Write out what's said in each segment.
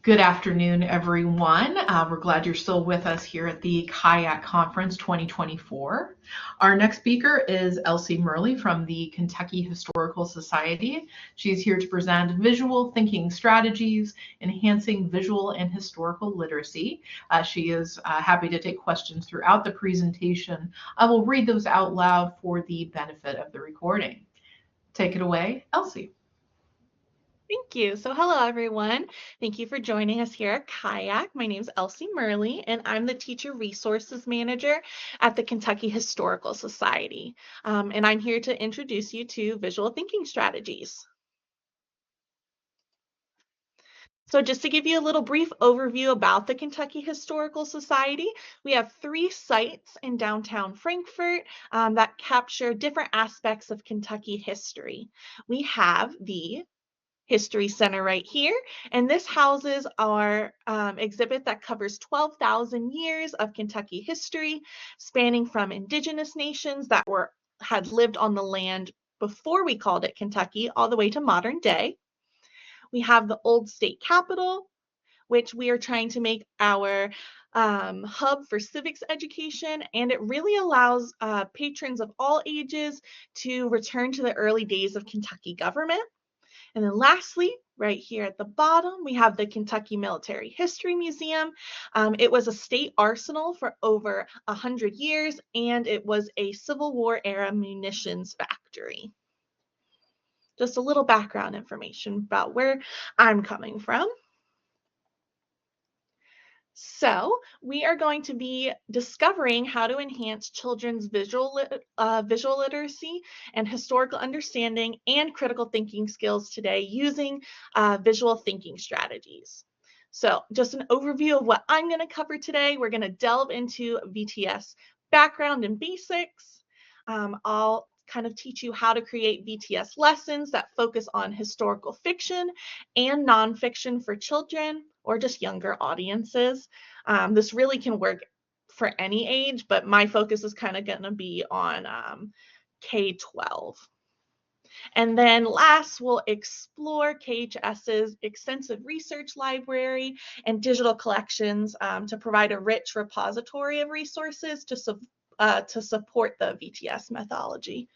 Good afternoon, everyone. We're glad you're still with us here at the KYAC Conference 2024. Our next speaker is Elsie Murley from the Kentucky Historical Society. She's here to present visual thinking strategies, enhancing visual and historical literacy. She is happy to take questions throughout the presentation. I will read those out loud for the benefit of the recording. Take it away, Elsie. Thank you. So hello, everyone. Thank you for joining us here at KYAC. My name is Elsie Murley, and I'm the Teacher Resources Manager at the Kentucky Historical Society. And I'm here to introduce you to visual thinking strategies. So just to give you a little brief overview about the Kentucky Historical Society, we have 3 sites in downtown Frankfort that capture different aspects of Kentucky history. We have the History Center right here, and this houses our exhibit that covers 12,000 years of Kentucky history, spanning from indigenous nations that had lived on the land before we called it Kentucky, all the way to modern day. We have the old state capitol, which we are trying to make our hub for civics education, and it really allows patrons of all ages to return to the early days of Kentucky government. And then lastly, right here at the bottom, we have the Kentucky Military History Museum. It was a state arsenal for over 100 years, and it was a Civil War era munitions factory. Just a little background information about where I'm coming from. So we are going to be discovering how to enhance children's visual literacy and historical understanding and critical thinking skills today using visual thinking strategies. So just an overview of what I'm going to cover today. We're going to delve into VTS background and basics. I'll kind of teach you how to create VTS lessons that focus on historical fiction and nonfiction for children or just younger audiences. This really can work for any age, but my focus is kind of going to be on K-12. And then last, we'll explore KHS's extensive research library and digital collections to provide a rich repository of resources to support the VTS methodology.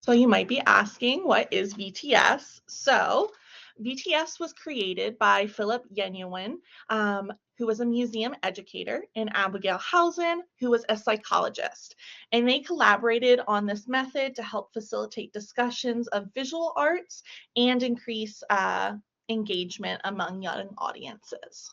So you might be asking, what is VTS? So VTS was created by Philip Yenuwen, who was a museum educator, and Abigail Housen, who was a psychologist. And they collaborated on this method to help facilitate discussions of visual arts and increase engagement among young audiences.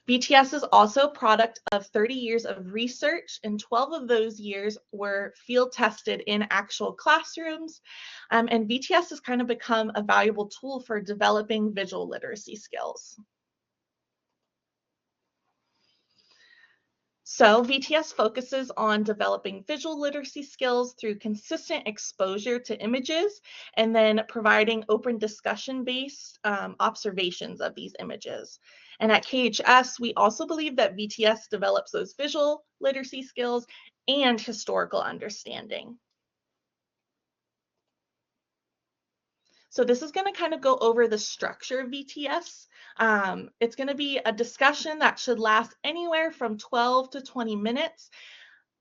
VTS is also a product of 30 years of research, and 12 of those years were field tested in actual classrooms. And VTS has kind of become a valuable tool for developing visual literacy skills. So VTS focuses on developing visual literacy skills through consistent exposure to images and then providing open discussion-based observations of these images. And at KHS, we also believe that VTS develops those visual literacy skills and historical understanding. So this is going to kind of go over the structure of VTS. It's going to be a discussion that should last anywhere from 12 to 20 minutes.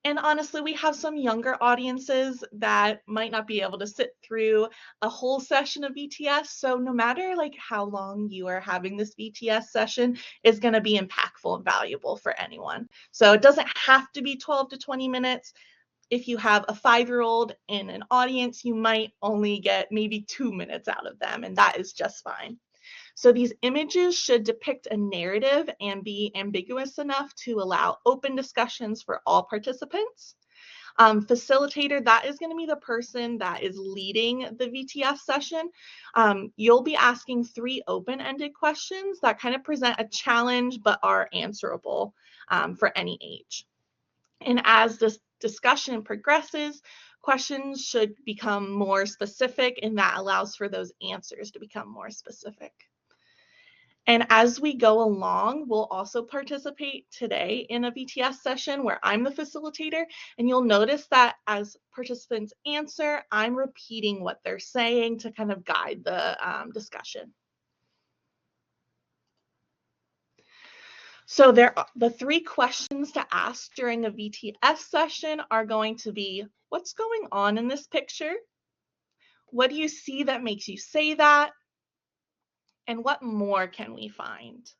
And honestly, we have some younger audiences that might not be able to sit through a whole session of VTS. So no matter like how long you are having this VTS session is going to be impactful and valuable for anyone. So it doesn't have to be 12 to 20 minutes. If you have a 5-year-old in an audience, you might only get maybe 2 minutes out of them, and that is just fine. So these images should depict a narrative and be ambiguous enough to allow open discussions for all participants. Facilitator, that is going to be the person that is leading the VTS session. You'll be asking 3 open-ended questions that kind of present a challenge but are answerable for any age. And as this discussion progresses, questions should become more specific, and that allows for those answers to become more specific. And as we go along, we'll also participate today in a VTS session where I'm the facilitator, and you'll notice that as participants answer, I'm repeating what they're saying to kind of guide the discussion. So the 3 questions to ask during a VTS session are going to be, what's going on in this picture? What do you see that makes you say that? And what more can we find?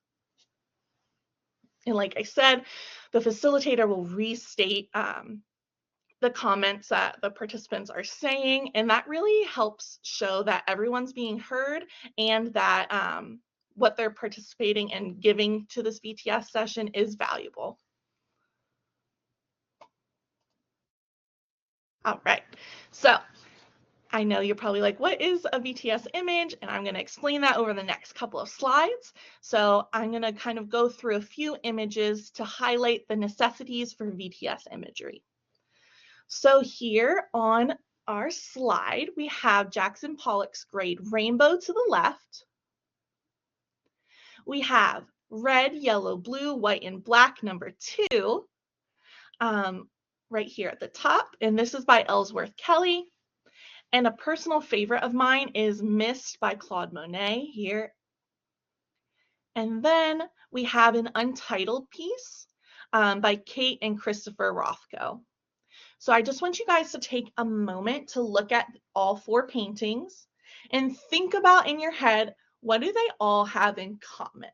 And like I said, the facilitator will restate the comments that the participants are saying, and that really helps show that everyone's being heard and that what they're participating and giving to this VTS session is valuable. All right, so I know you're probably like, what is a VTS image? And I'm going to explain that over the next couple of slides. So I'm going to kind of go through a few images to highlight the necessities for VTS imagery. So here on our slide, we have Jackson Pollock's grade Rainbow to the left. We have red, yellow, blue, white, and black number 2 right here at the top. And this is by Ellsworth Kelly. And a personal favorite of mine is Mist by Claude Monet here. And then we have an untitled piece by Kate and Christopher Rothko. So I just want you guys to take a moment to look at all 4 paintings and think about in your head, what do they all have in common?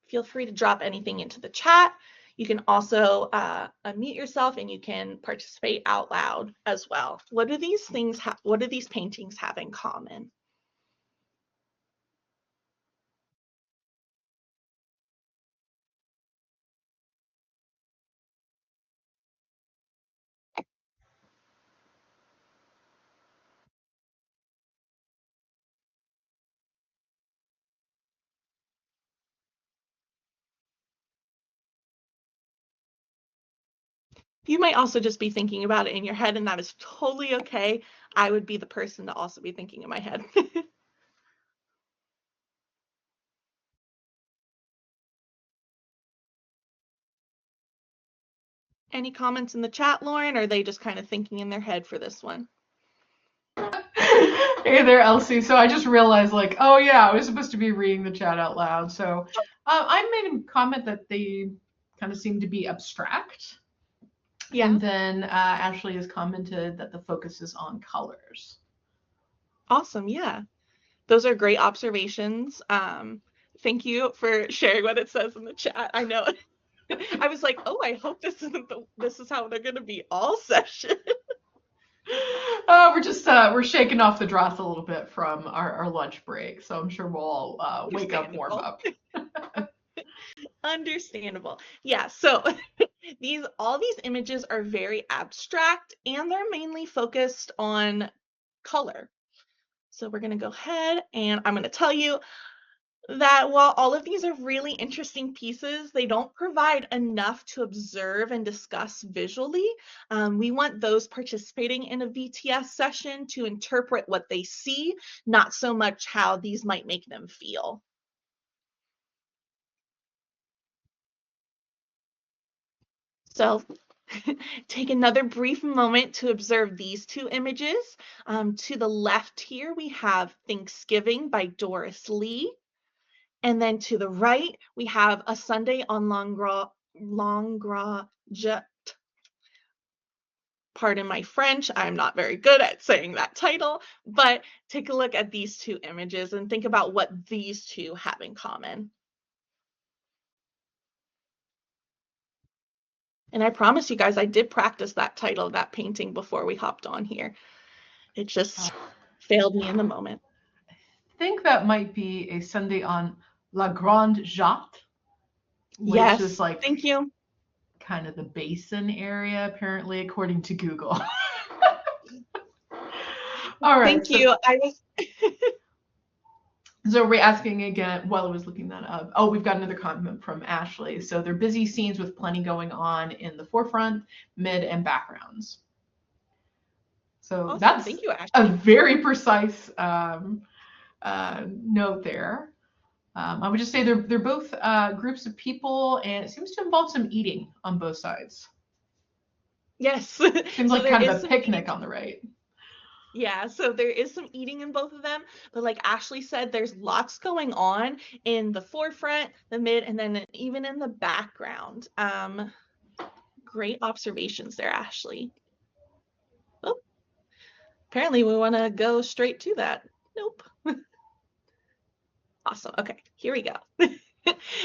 Feel free to drop anything into the chat. You can also unmute yourself and you can participate out loud as well. What do these paintings have in common? You might also just be thinking about it in your head, and that is totally okay. I would be the person to also be thinking in my head. Any comments in the chat, Lauren, or are they just kind of thinking in their head for this one? Hey there, Elsie. So I just realized, like, oh yeah, I was supposed to be reading the chat out loud. So I made a comment that they kind of seem to be abstract. Yeah. And then Ashley has commented that the focus is on colors. Awesome. Yeah. Those are great observations. Thank you for sharing what it says in the chat. I know. I was like, oh, I hope this is how they're going to be all session. We're shaking off the dross a little bit from our lunch break, so I'm sure we'll all wake up, warm up. Understandable. Yeah, so all these images are very abstract and they're mainly focused on color. So we're going to go ahead and I'm going to tell you that while all of these are really interesting pieces, they don't provide enough to observe and discuss visually. We want those participating in a VTS session to interpret what they see, not so much how these might make them feel. So take another brief moment to observe these 2 images. To the left here, we have Thanksgiving by Doris Lee. And then to the right, we have A Sunday on Langrage. Pardon my French, I'm not very good at saying that title, but take a look at these 2 images and think about what these 2 have in common. And I promise you guys, I did practice that title of that painting before we hopped on here. It just failed me in the moment. I think that might be A Sunday on La Grande Jatte, which is like, thank you. Kind of the basin area, apparently, according to Google. All right. Thank you. So we're asking again, while I was looking that up, oh, we've got another comment from Ashley. So they're busy scenes with plenty going on in the forefront, mid, and backgrounds. So Awesome. that's Thank you, Ashley. a very precise note there. I would just say they're both groups of people, and it seems to involve some eating on both sides. Yes. Seems So like there kind is of a some picnic eating. on the right. Yeah, so there is some eating in both of them, but like Ashley said, there's lots going on in the forefront, the mid, and then even in the background. Great observations there, Ashley. Oh, apparently we want to go straight to that. Nope. Awesome. Okay, here we go.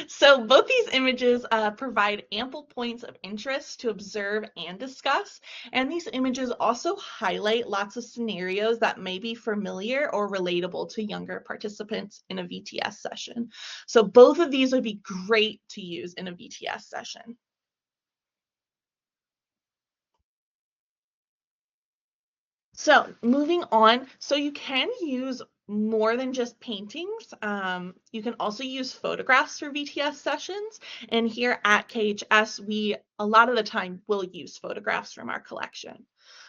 So both these images provide ample points of interest to observe and discuss, and these images also highlight lots of scenarios that may be familiar or relatable to younger participants in a VTS session. So both of these would be great to use in a VTS session. So moving on, so you can use more than just paintings. You can also use photographs for VTS sessions. And here at KHS, we a lot of the time will use photographs from our collection.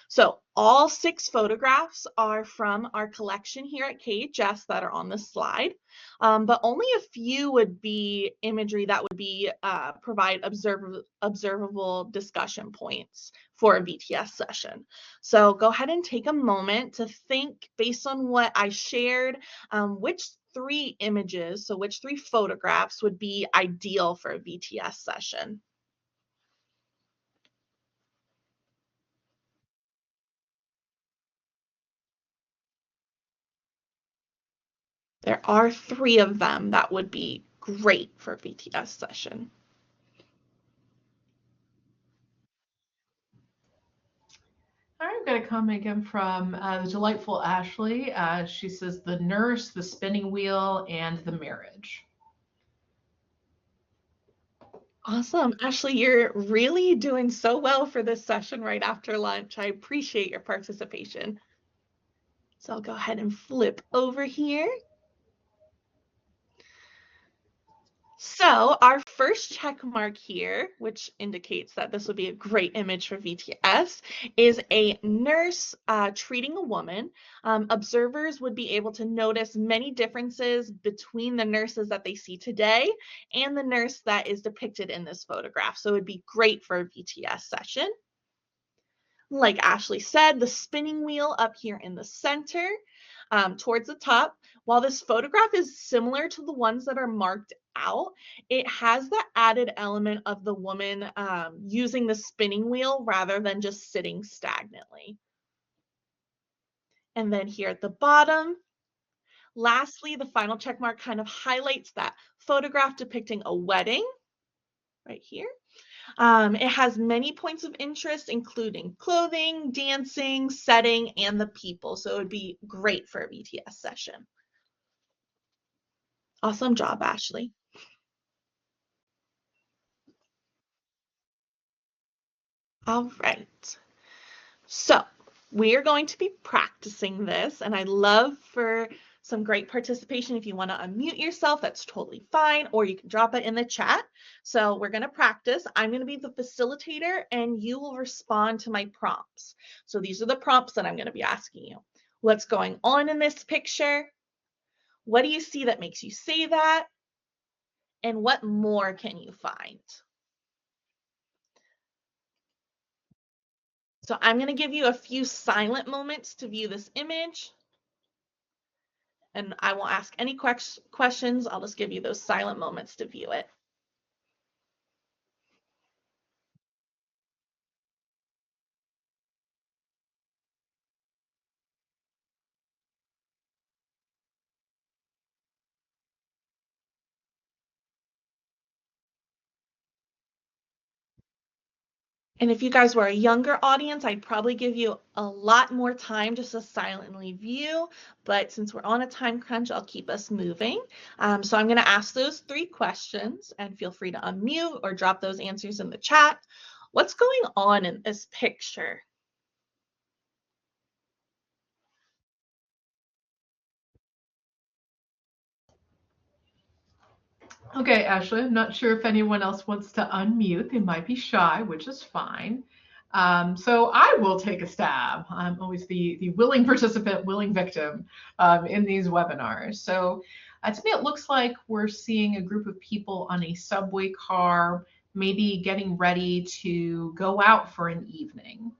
So all 6 photographs are from our collection here at KHS that are on the slide, but only a few would be imagery that would be provide observable discussion points for a VTS session. So go ahead and take a moment to think, based on what I shared, which 3 images, so which 3 photographs would be ideal for a VTS session. There are 3 of them that would be great for a VTS session. All right, I've got a comment again from the delightful Ashley. She says the nurse, the spinning wheel, and the marriage. Awesome. Ashley, you're really doing so well for this session right after lunch. I appreciate your participation. So I'll go ahead and flip over here. So our first check mark here, which indicates that this would be a great image for VTS, is a nurse treating a woman. Observers would be able to notice many differences between the nurses that they see today and the nurse that is depicted in this photograph. So it would be great for a VTS session. Like Ashley said, the spinning wheel up here in the center towards the top. While this photograph is similar to the ones that are marked out, it has the added element of the woman using the spinning wheel rather than just sitting stagnantly. And then here at the bottom, lastly, the final check mark kind of highlights that photograph depicting a wedding right here. It has many points of interest, including clothing, dancing, setting, and the people. So it would be great for a VTS session. Awesome job, Ashley. All right. So we are going to be practicing this, and I'd love for some great participation. If you want to unmute yourself, that's totally fine, or you can drop it in the chat. So we're going to practice. I'm going to be the facilitator, and you will respond to my prompts. So these are the prompts that I'm going to be asking you. What's going on in this picture? What do you see that makes you say that? And what more can you find? So I'm going to give you a few silent moments to view this image. And I won't ask any questions. I'll just give you those silent moments to view it. And if you guys were a younger audience, I'd probably give you a lot more time just to silently view. But since we're on a time crunch, I'll keep us moving. So I'm going to ask those 3 questions, and feel free to unmute or drop those answers in the chat. What's going on in this picture? Okay, Ashley, I'm not sure if anyone else wants to unmute. They might be shy, which is fine. So I will take a stab. I'm always the willing participant, willing victim in these webinars. So to me, it looks like we're seeing a group of people on a subway car, maybe getting ready to go out for an evening.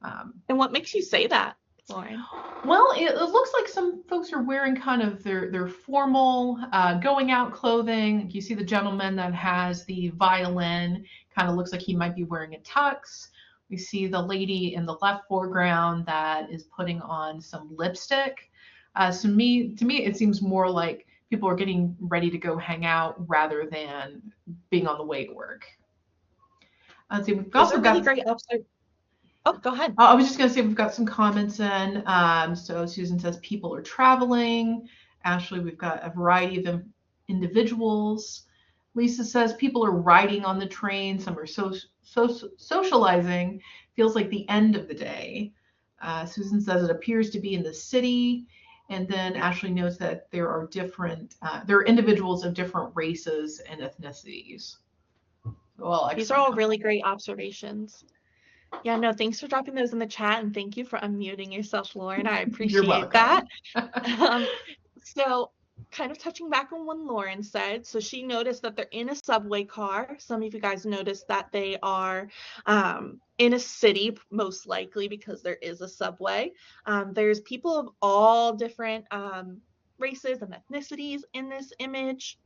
And what makes you say that, Lauren? Well, it looks like some folks are wearing kind of their formal going out clothing. You see the gentleman that has the violin, kind of looks like he might be wearing a tux. We see the lady in the left foreground that is putting on some lipstick. To me, it seems more like people are getting ready to go hang out rather than being on the way to work. Let's see, we've Those also are really got. great observations. Oh, go ahead. I was just going to say we've got some comments in. So Susan says people are traveling. Ashley, we've got a variety of individuals. Lisa says people are riding on the train. Some are socializing. Feels like the end of the day. Susan says it appears to be in the city. And then Ashley notes that there are individuals of different races and ethnicities. Well, these are all really great observations. Yeah, no, thanks for dropping those in the chat, and thank you for unmuting yourself, Lauren. I appreciate that. So kind of touching back on what Lauren said, so she noticed that they're in a subway car. Some of you guys noticed that they are in a city, most likely because there is a subway. There's people of all different races and ethnicities in this image.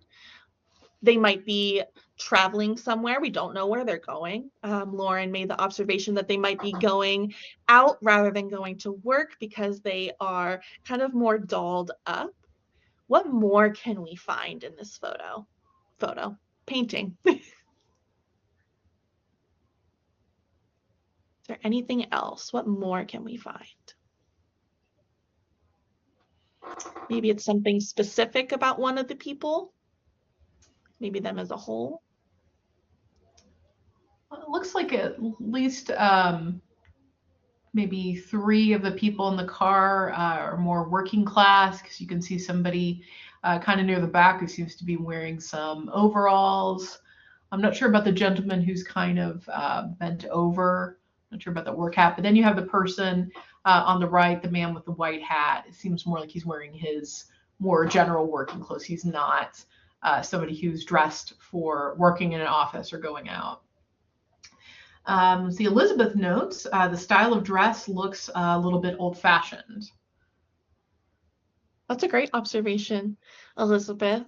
They might be traveling somewhere. We don't know where they're going. Lauren made the observation that they might be going out rather than going to work because they are kind of more dolled up. What more can we find in this painting? Is there anything else? What more can we find? Maybe it's something specific about one of the people. Maybe them as a whole. Well, it looks like at least maybe 3 of the people in the car are more working class, because you can see somebody kind of near the back who seems to be wearing some overalls. I'm not sure about the gentleman who's kind of bent over. Not sure about the work hat. But then you have the person on the right, the man with the white hat. It seems more like he's wearing his more general working clothes. He's not somebody who's dressed for working in an office or going out. See, Elizabeth notes the style of dress looks a little bit old-fashioned. That's a great observation, Elizabeth.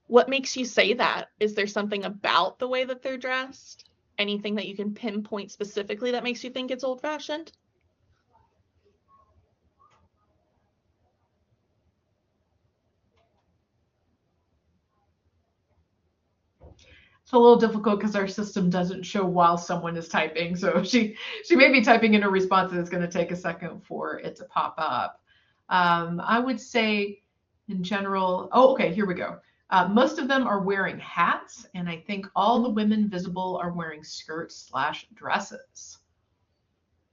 What makes you say that? Is there something about the way that they're dressed? Anything that you can pinpoint specifically that makes you think it's old-fashioned? It's a little difficult because our system doesn't show while someone is typing. So she may be typing in a response and it's going to take a second for it to pop up. I would say in general, okay, here we go. Most of them are wearing hats, and I think all the women visible are wearing skirts/dresses.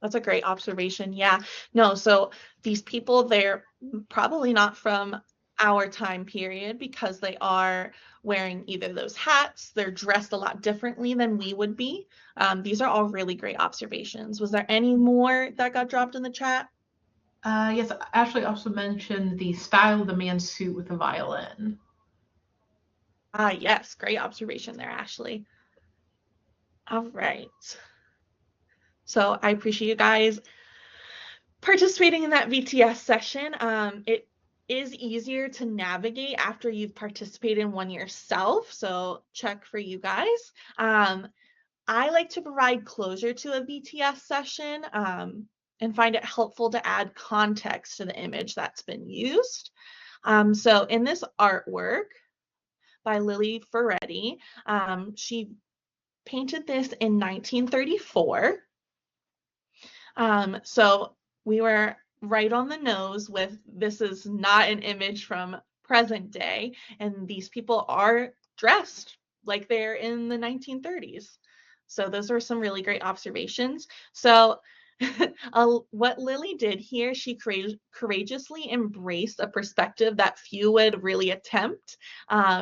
That's a great observation. Yeah, no, so these people, they're probably not from our time period because they are wearing either those hats, they're dressed a lot differently than we would be. These are all really great observations. Was there any more that got dropped in the chat? Yes, Ashley also mentioned the style of the man's suit with the violin. Yes, great observation there, Ashley. All right. So I appreciate you guys participating in that VTS session. It is easier to navigate after you've participated in one yourself. So check for you guys. I like to provide closure to a VTS session and find it helpful to add context to the image that's been used. So in this artwork by Lily Ferretti, she painted this in 1934. So we were right on the nose with this is not an image from present day, and these people are dressed like they're in the 1930s. So those are some really great observations. So what Lily did here, she courageously embraced a perspective that few would really attempt.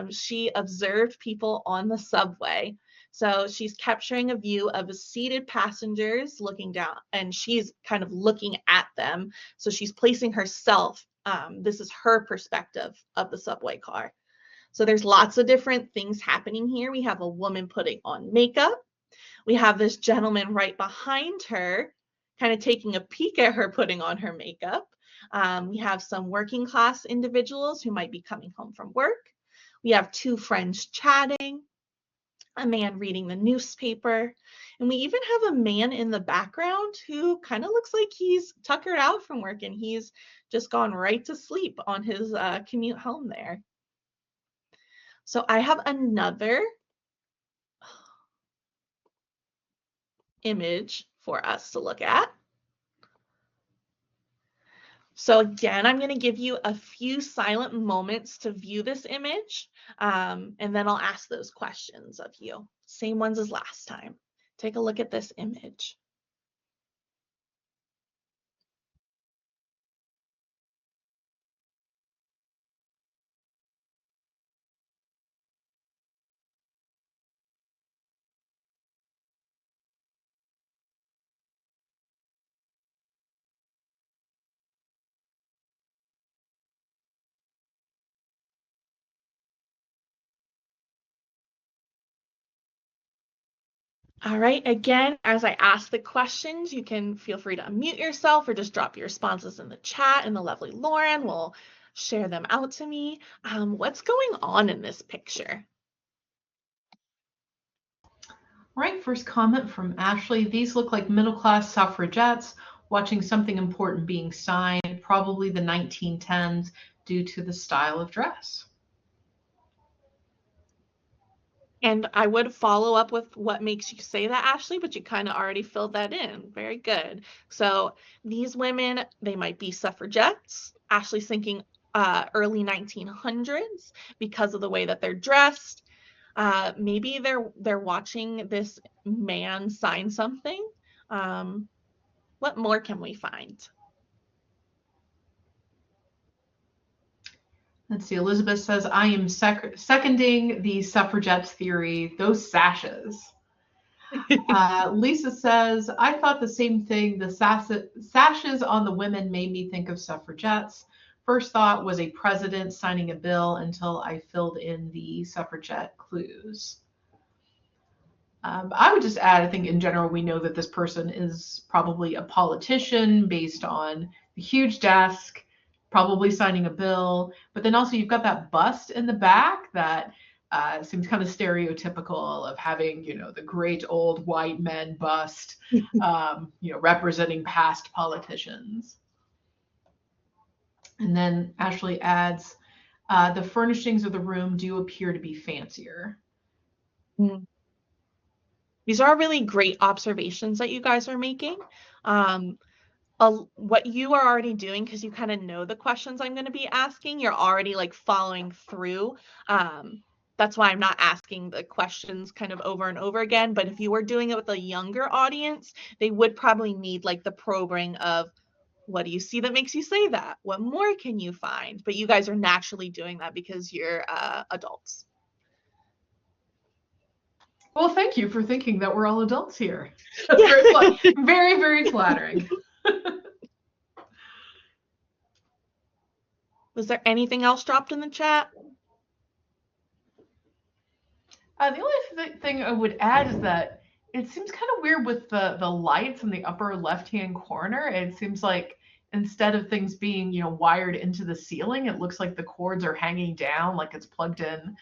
She observed people on the subway. So she's capturing a view of seated passengers looking down, and she's kind of looking at them. So she's placing herself, this is her perspective of the subway car. So there's lots of different things happening here. We have a woman putting on makeup. We have this gentleman right behind her, kind of taking a peek at her putting on her makeup. We have some working class individuals who might be coming home from work. We have two friends chatting, a man reading the newspaper, and we even have a man in the background who kind of looks like he's tuckered out from work and he's just gone right to sleep on his commute home there. So I have another image for us to look at. So again, I'm going to give you a few silent moments to view this image, and then I'll ask those questions of you. Same ones as last time. Take a look at this image. All right, again, as I ask the questions, you can feel free to unmute yourself or just drop your responses in the chat, and the lovely Lauren will share them out to me. What's going on in this picture? Right, first comment from Ashley. These look like middle-class suffragettes watching something important being signed, probably the 1910s, due to the style of dress. And I would follow up with what makes you say that, Ashley, but you kind of already filled that in. Very good. So these women, they might be suffragettes. Ashley's thinking early 1900s because of the way that they're dressed. Maybe they're watching this man sign something. What more can we find? Let's see, Elizabeth says, I am seconding the suffragettes theory, those sashes. Lisa says, I thought the same thing. The sashes on the women made me think of suffragettes. First thought was a president signing a bill until I filled in the suffragette clues. I would just add, I think in general, we know that this person is probably a politician based on the huge desk, probably signing a bill. But then also you've got that bust in the back that seems kind of stereotypical of having, the great old white men bust, representing past politicians. And then Ashley adds, the furnishings of the room do appear to be fancier. Mm. These are really great observations that you guys are making. What you are already doing, because you kind of know the questions I'm going to be asking, you're already like following through. That's why I'm not asking the questions kind of over and over again. But if you were doing it with a younger audience, they would probably need like the probing of, what do you see that makes you say that? What more can you find? But you guys are naturally doing that because you're adults. Well, thank you for thinking that we're all adults here. Very, very, very flattering. Was there anything else dropped in the chat? The only thing I would add is that it seems kind of weird with the lights in the upper left-hand corner. It seems like instead of things being, wired into the ceiling, it looks like the cords are hanging down, like it's plugged in,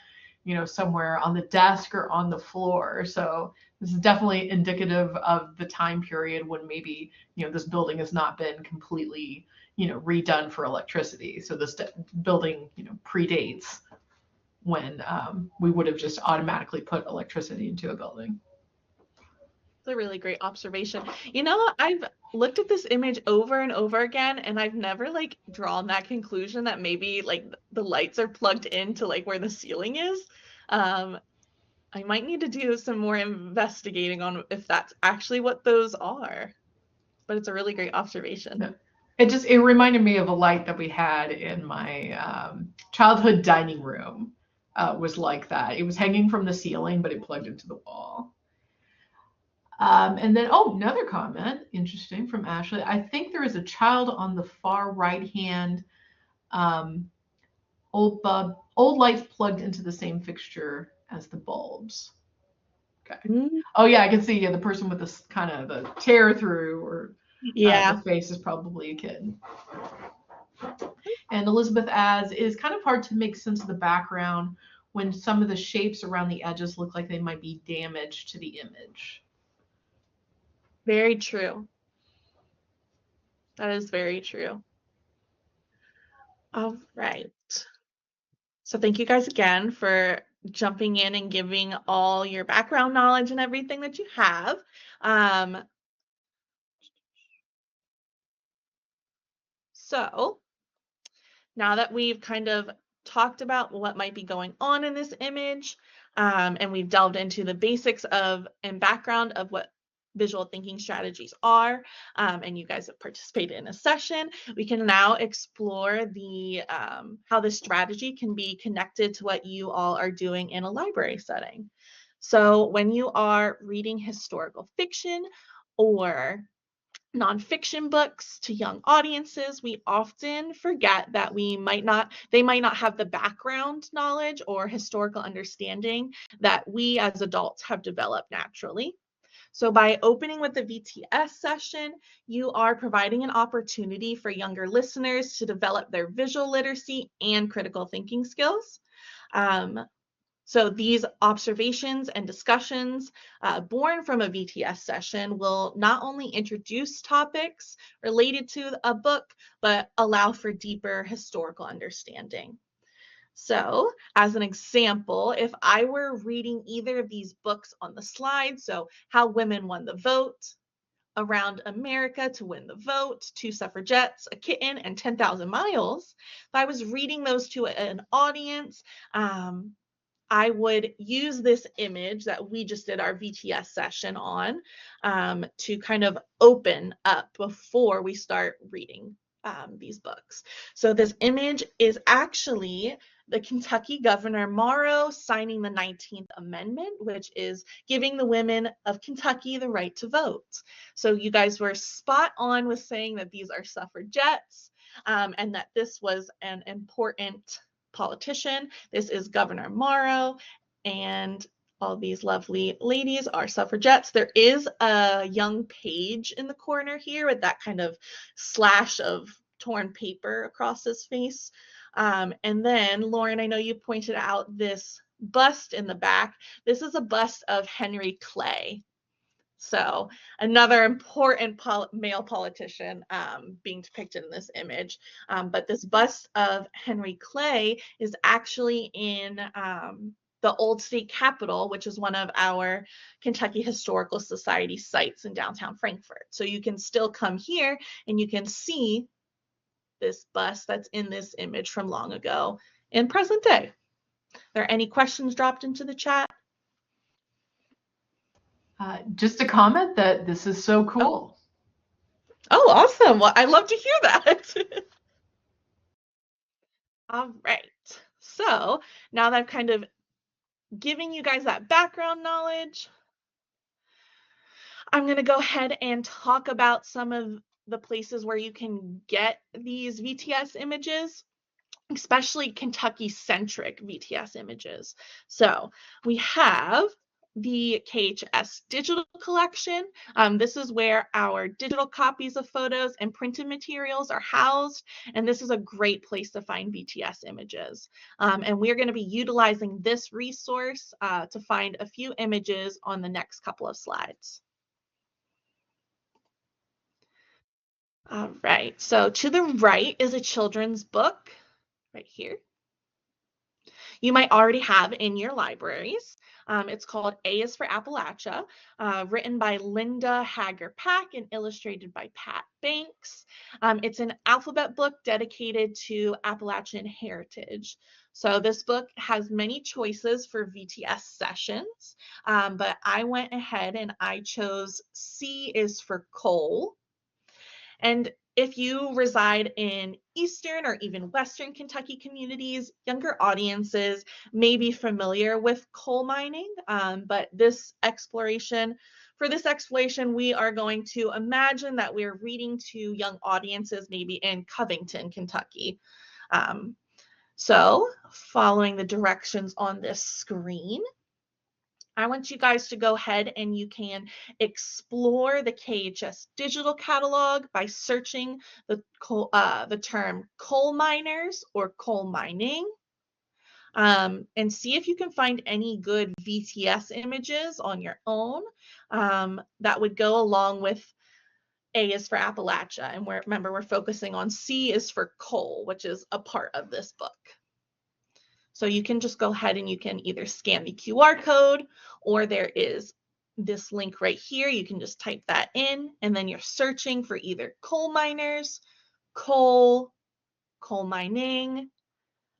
somewhere on the desk or on the floor. So this is definitely indicative of the time period when maybe, this building has not been completely, redone for electricity. So this building, predates when we would have just automatically put electricity into a building. It's a really great observation. I've looked at this image over and over again, and I've never like drawn that conclusion that maybe like the lights are plugged into like where the ceiling is. I might need to do some more investigating on if that's actually what those are. But it's a really great observation. Yeah. It reminded me of a light that we had in my childhood dining room. was like that. It was hanging from the ceiling, but it plugged into the wall. And then, oh, another comment, interesting, from Ashley. I think there is a child on the far right hand. Old lights plugged into the same fixture as the bulbs. Okay. Oh yeah, I can see, yeah, the person with this kind of the tear through or Yeah. the face is probably a kid. And Elizabeth adds, it is kind of hard to make sense of the background when some of the shapes around the edges look like they might be damaged to the image. Very true. That is very true. All right. So thank you guys again for jumping in and giving all your background knowledge and everything that you have. So now that we've kind of talked about what might be going on in this image, and we've delved into the basics of and background of what visual thinking strategies are, and you guys have participated in a session, we can now explore the how this strategy can be connected to what you all are doing in a library setting. So when you are reading historical fiction or nonfiction books to young audiences, we often forget that they might not have the background knowledge or historical understanding that we as adults have developed naturally. So by opening with the VTS session, you are providing an opportunity for younger listeners to develop their visual literacy and critical thinking skills. So these observations and discussions born from a VTS session will not only introduce topics related to a book, but allow for deeper historical understanding. So as an example, if I were reading either of these books on the slide, so How Women Won the Vote, Around America to Win the Vote, Two Suffragettes, A Kitten, and 10,000 Miles, if I was reading those to an audience, I would use this image that we just did our VTS session on to kind of open up before we start reading these books. So this image is actually the Kentucky Governor Morrow signing the 19th Amendment, which is giving the women of Kentucky the right to vote. So you guys were spot on with saying that these are suffragettes and that this was an important politician. This is Governor Morrow, and all these lovely ladies are suffragettes. There is a young page in the corner here with that kind of slash of torn paper across his face. And then, Lauren, I know you pointed out this bust in the back. This is a bust of Henry Clay. So another important male politician being depicted in this image. But this bust of Henry Clay is actually in the Old State Capitol, which is one of our Kentucky Historical Society sites in downtown Frankfort. So you can still come here and you can see this bust that's in this image from long ago in present day. Are there any questions dropped into the chat? Just a comment that this is so cool. Oh, awesome. Well, I love to hear that. All right. So now that I'm kind of giving you guys that background knowledge, I'm going to go ahead and talk about some of the places where you can get these VTS images, especially Kentucky-centric VTS images. So we have the KHS digital collection. This is where our digital copies of photos and printed materials are housed, and this is a great place to find VTS images. And we're going to be utilizing this resource to find a few images on the next couple of slides. All right, so to the right is a children's book right here. You might already have in your libraries. It's called A is for Appalachia, written by Linda Hager-Pack and illustrated by Pat Banks. It's an alphabet book dedicated to Appalachian heritage. So this book has many choices for VTS sessions, but I went ahead and I chose C is for coal. And If you reside in Eastern or even Western Kentucky communities, younger audiences may be familiar with coal mining, but for this exploration, we are going to imagine that we're reading to young audiences maybe in Covington, Kentucky. So following the directions on this screen, I want you guys to go ahead and you can explore the KHS digital catalog by searching the term coal miners or coal mining, and see if you can find any good VTS images on your own that would go along with A is for Appalachia. And remember, we're focusing on C is for coal, which is a part of this book. So you can just go ahead and you can either scan the QR code, or there is this link right here. You can just type that in, and then you're searching for either coal miners, coal mining.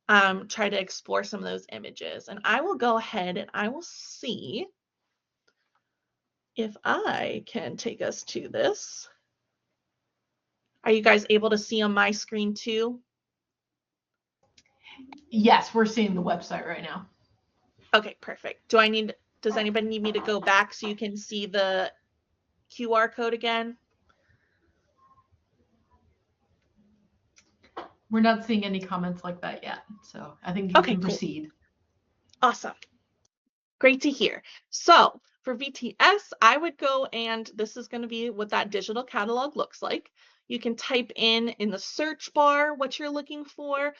Try to explore some of those images. And I will go ahead and I will see if I can take us to this. Are you guys able to see on my screen too? Yes, we're seeing the website right now. Okay, perfect. Does anybody need me to go back so you can see the QR code again? We're not seeing any comments like that yet, so I think you can proceed. Awesome. Great to hear. So for VTS, I would go, and this is going to be what that digital catalog looks like. You can type in the search bar what you're looking for.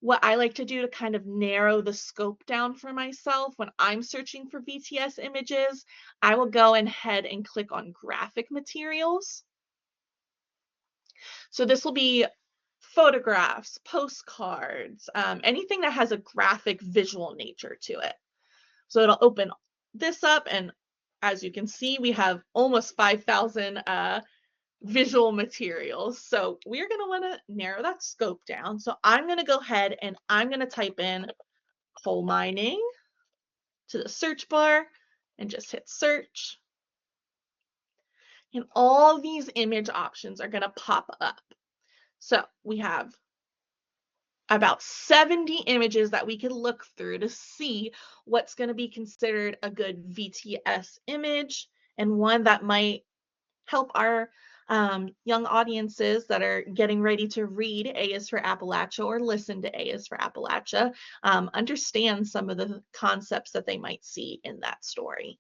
What I like to do to kind of narrow the scope down for myself when I'm searching for VTS images, I will go ahead and click on graphic materials. So this will be photographs, postcards, anything that has a graphic visual nature to it. So it'll open this up, and as you can see, we have almost 5,000 visual materials. So we're going to want to narrow that scope down. So I'm going to go ahead and I'm going to type in coal mining to the search bar and just hit search. And all these image options are going to pop up. So we have about 70 images that we can look through to see what's going to be considered a good VTS image, and one that might help our young audiences that are getting ready to read A is for Appalachia or listen to A is for Appalachia understand some of the concepts that they might see in that story.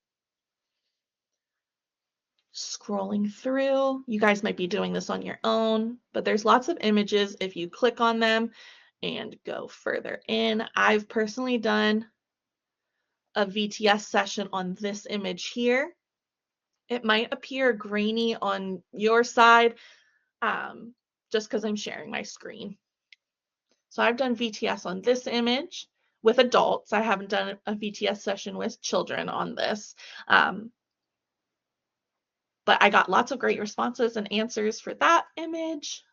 Scrolling through, you guys might be doing this on your own, but there's lots of images. If you click on them and go further in, I've personally done a VTS session on this image here. It might appear grainy on your side just because I'm sharing my screen. So I've done VTS on this image with adults. I haven't done a VTS session with children on this. But I got lots of great responses and answers for that image.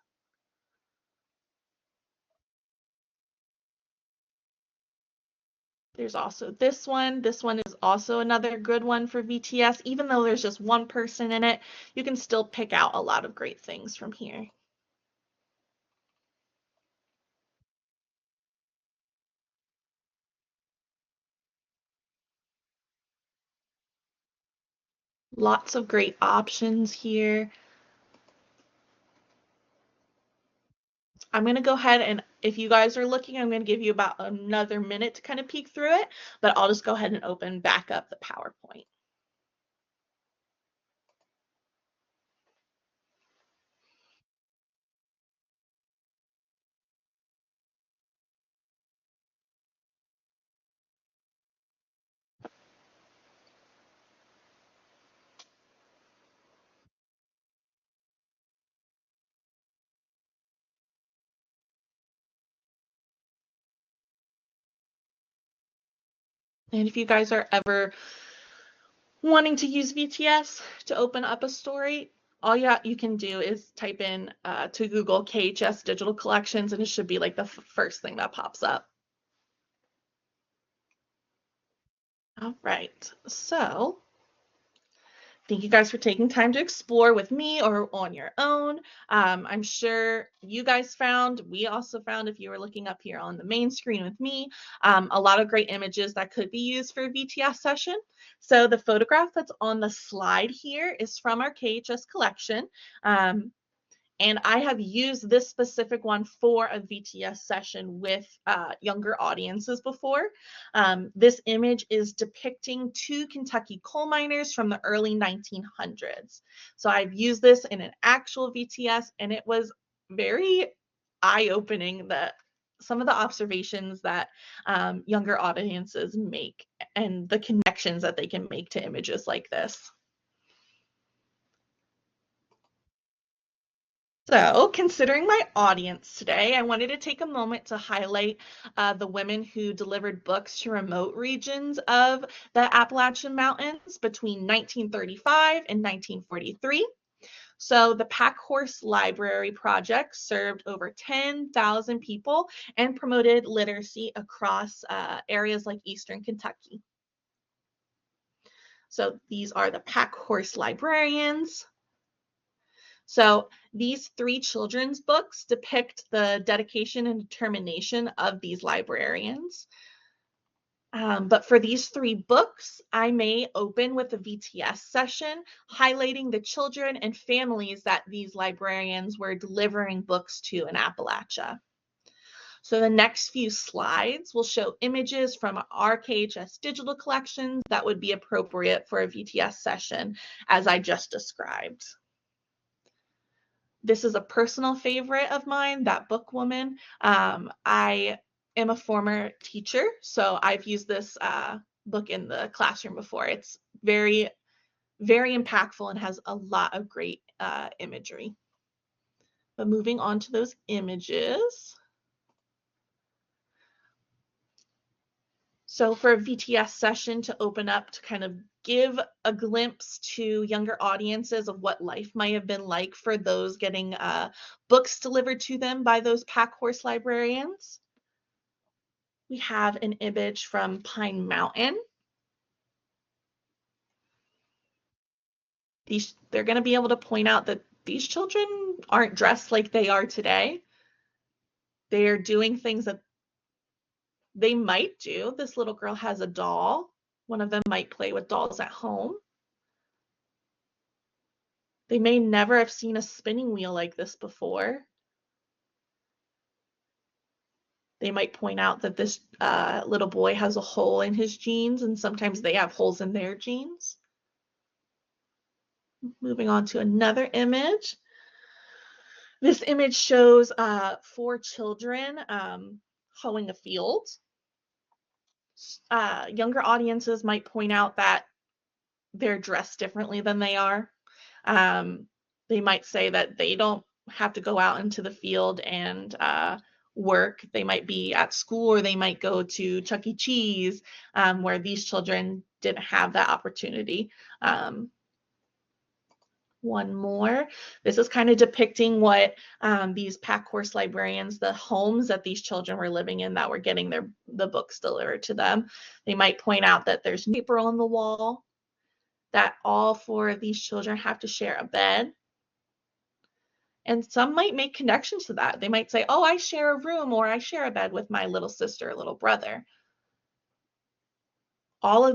There's also this one. This one is also another good one for VTS. Even though there's just one person in it, you can still pick out a lot of great things from here. Lots of great options here. I'm going to go ahead and if you guys are looking, I'm going to give you about another minute to kind of peek through it, but I'll just go ahead and open back up the PowerPoint. And if you guys are ever wanting to use VTS to open up a story, all you can do is type in to Google KHS digital collections, and it should be like the first thing that pops up. All right, so Thank you guys for taking time to explore with me or on your own. I'm sure you guys found, we also found, if you were looking up here on the main screen with me, a lot of great images that could be used for a VTS session. So the photograph that's on the slide here is from our KHS collection. And I have used this specific one for a VTS session with younger audiences before. This image is depicting two Kentucky coal miners from the early 1900s. So I've used this in an actual VTS, and it was very eye-opening that some of the observations that younger audiences make and the connections that they can make to images like this. So, considering my audience today, I wanted to take a moment to highlight the women who delivered books to remote regions of the Appalachian Mountains between 1935 and 1943. So, the Pack Horse Library Project served over 10,000 people and promoted literacy across areas like Eastern Kentucky. So, these are the Pack Horse librarians. So these three children's books depict the dedication and determination of these librarians. But for these three books, I may open with a VTS session highlighting the children and families that these librarians were delivering books to in Appalachia. So the next few slides will show images from our KHS digital collections that would be appropriate for a VTS session, as I just described. This is a personal favorite of mine, That Book Woman. I am a former teacher, so I've used this book in the classroom before. It's very, very impactful and has a lot of great imagery. But moving on to those images. So for a VTS session to open up to kind of give a glimpse to younger audiences of what life might have been like for those getting books delivered to them by those Pack Horse librarians. We have an image from Pine Mountain. They're going to be able to point out that these children aren't dressed like they are today. They are doing things that they might do. This little girl has a doll. One of them might play with dolls at home. They may never have seen a spinning wheel like this before. They might point out that this little boy has a hole in his jeans, and sometimes they have holes in their jeans. Moving on to another image. This image shows 4 children hoeing a field. Younger audiences might point out that they're dressed differently than they are. They might say that they don't have to go out into the field and work. They might be at school, or they might go to Chuck E. Cheese, where these children didn't have that opportunity. One more. This is kind of depicting what these Pack Horse librarians, the homes that these children were living in that were getting the books delivered to them. They might point out that there's paper on the wall, that all 4 of these children have to share a bed. And some might make connections to that. They might say, oh, I share a room, or I share a bed with my little sister or little brother. All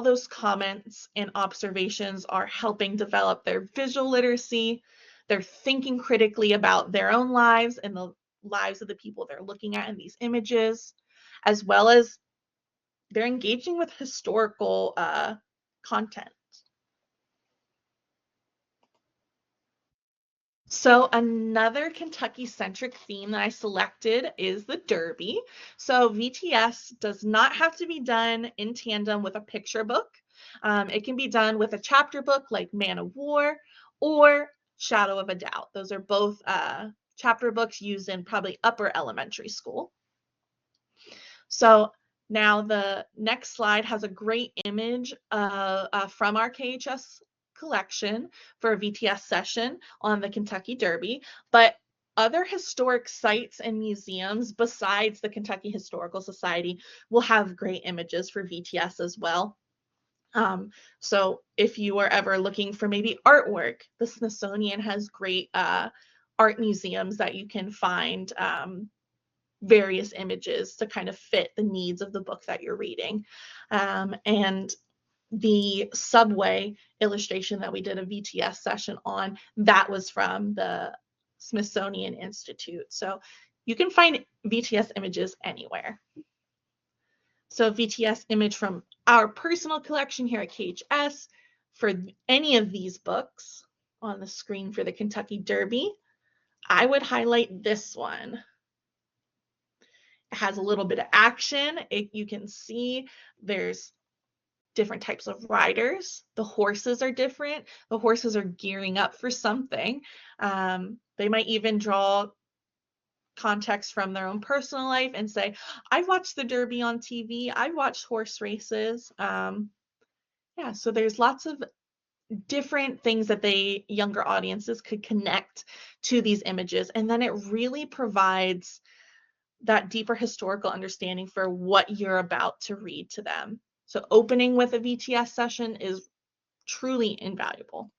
those comments and observations are helping develop their visual literacy. They're thinking critically about their own lives and the lives of the people they're looking at in these images, as well as they're engaging with historical content. So another Kentucky-centric theme that I selected is the Derby. So VTS does not have to be done in tandem with a picture book. It can be done with a chapter book like Man of War or Shadow of a Doubt. Those are both chapter books used in probably upper elementary school. So now the next slide has a great image from our KHS collection for a VTS session on the Kentucky Derby, but other historic sites and museums besides the Kentucky Historical Society will have great images for VTS as well. So if you are ever looking for maybe artwork, the Smithsonian has great art museums that you can find various images to kind of fit the needs of the book that you're reading. And the subway illustration that we did a VTS session on, that was from the Smithsonian Institute. So you can find VTS images anywhere. So a VTS image from our personal collection here at KHS for any of these books on the screen for the Kentucky Derby, I would highlight this one. It has a little bit of action. You can see there's different types of riders. The horses are different. The horses are gearing up for something. They might even draw context from their own personal life and say, I watched the Derby on TV. I watched horse races. Yeah, so there's lots of different things that younger audiences could connect to these images. And then it really provides that deeper historical understanding for what you're about to read to them. So opening with a VTS session is truly invaluable.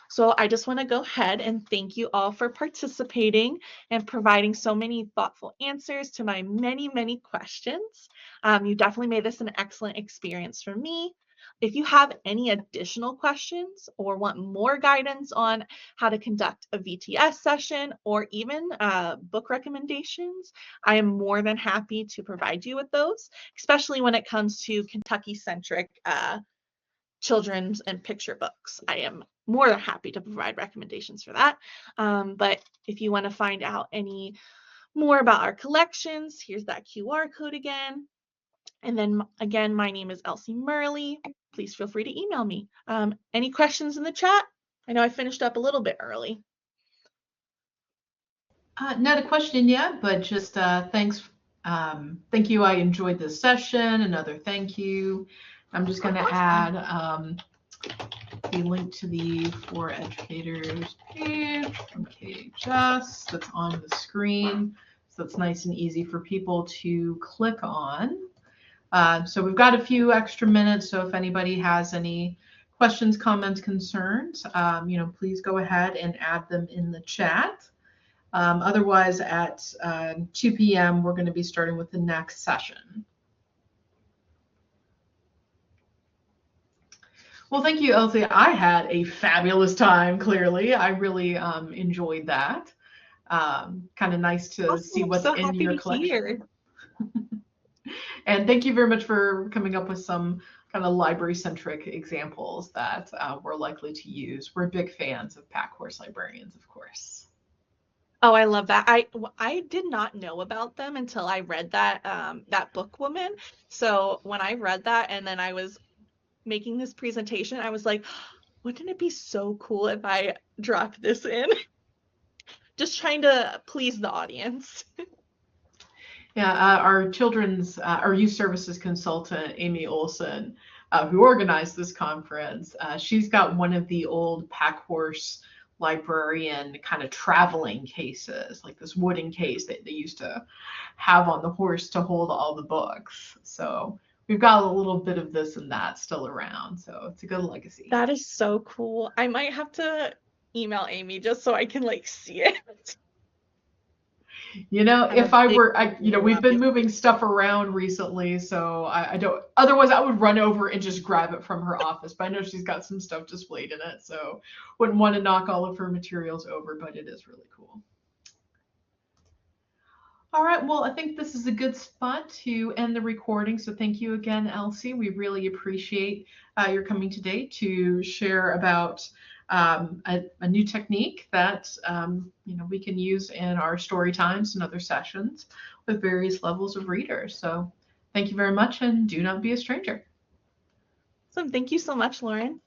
So I just want to go ahead and thank you all for participating and providing so many thoughtful answers to my many, many questions. You definitely made this an excellent experience for me. If you have any additional questions or want more guidance on how to conduct a VTS session or even book recommendations, I am more than happy to provide you with those, especially when it comes to Kentucky-centric children's and picture books. I am more than happy to provide recommendations for that. But if you want to find out any more about our collections, here's that QR code again. And then again, my name is Elsie Murley. Please feel free to email me. Any questions in the chat? I know I finished up a little bit early. Not a question yet, but just thanks. Thank you. I enjoyed this session. Another thank you. I'm just going to add the link to the For Educators page from KHS that's on the screen. So it's nice and easy for people to click on. So we've got a few extra minutes. So if anybody has any questions, comments, concerns, please go ahead and add them in the chat. Otherwise, at 2 p.m., we're going to be starting with the next session. Well, thank you, Elsie. I had a fabulous time, clearly. I really enjoyed that. Kind of nice to see what's in your collection. And thank you very much for coming up with some kind of library-centric examples that we're likely to use. We're big fans of pack horse librarians, of course. Oh, I love that. I did not know about them until I read that book, Woman. So when I read that and then I was making this presentation, I was like, wouldn't it be so cool if I dropped this in? Just trying to please the audience. Yeah, our youth services consultant, Amy Olson, who organized this conference, she's got one of the old pack horse librarian kind of traveling cases, like this wooden case that they used to have on the horse to hold all the books. So we've got a little bit of this and that still around. So it's a good legacy. That is so cool. I might have to email Amy just so I can see it. If I were, we've been moving stuff around recently, so I don't, otherwise I would run over and just grab it from her office, but I know she's got some stuff displayed in it, so wouldn't want to knock all of her materials over, but it is really cool. All right, well, I think this is a good spot to end the recording, so thank you again, Elsie. We really appreciate your coming today to share about a new technique that we can use in our story times and other sessions with various levels of readers. So thank you very much, and do not be a stranger. Awesome. Thank you so much, Lauren.